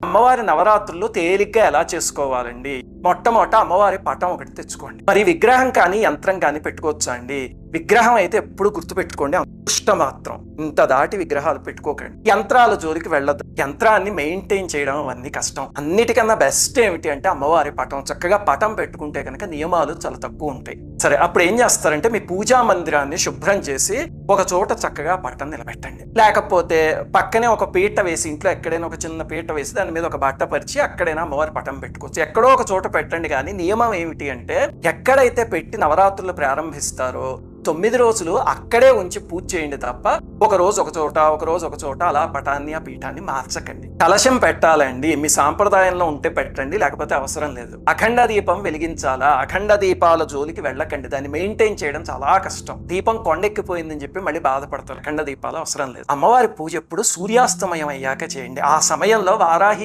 అమ్మవారి నవరాత్రులు తేలిగ్గా ఎలా చేసుకోవాలండి? మొట్టమొదట అమ్మవారి పటం ఒకటి తెచ్చుకోండి. మరి విగ్రహం కానీ యంత్రం కానీ పెట్టుకోవచ్చా అండి? విగ్రహం అయితే ఎప్పుడు గుర్తుపెట్టుకోండి, మాత్రం ఇంత దాటి విగ్రహాలు పెట్టుకోకండి. యంత్రాల జోలికి వెళ్ళదు. యంత్రాన్ని మెయింటైన్ చేయడం అవన్నీ కష్టం. అన్నిటికన్నా బెస్ట్ ఏమిటి అంటే అమ్మవారి పటం. చక్కగా పటం పెట్టుకుంటే కనుక నియమాలు చాలా తక్కువ ఉంటాయి. సరే, అప్పుడు ఏం చేస్తారంటే మీ పూజా మందిరాన్ని శుభ్రం చేసి ఒక చోట చక్కగా పటం నిలబెట్టండి. లేకపోతే పక్కనే ఒక పీట వేసి, ఇంట్లో ఎక్కడైనా ఒక చిన్న పీట వేసి దాని మీద ఒక బట్ట పరిచి అక్కడైనా అమ్మవారి పటం పెట్టుకోవచ్చు. ఎక్కడో ఒక చోట పెట్టండి. కానీ నియమం ఏమిటి అంటే ఎక్కడైతే పెట్టి నవరాత్రులు ప్రారంభిస్తారో 9 రోజులు అక్కడే ఉంచి పూజ చేయండి తప్ప ఒక రోజు ఒక చోట అలా పటాన్ని ఆ పీఠాన్ని మార్చకండి. కలశం పెట్టాలండి, మీ సాంప్రదాయంలో ఉంటే పెట్టండి, లేకపోతే అవసరం లేదు. అఖండ దీపం వెలిగించాలా? అఖండ దీపాల జోలికి వెళ్ళకండి. దాన్ని మెయింటైన్ చేయడం చాలా కష్టం. దీపం కొండెక్కిపోయిందని చెప్పి మళ్ళీ బాధపడతారు. అఖండ దీపాలు అవసరం లేదు. అమ్మవారి పూజ ఎప్పుడు సూర్యాస్తమయం అయ్యాక చేయండి. ఆ సమయంలో వారాహి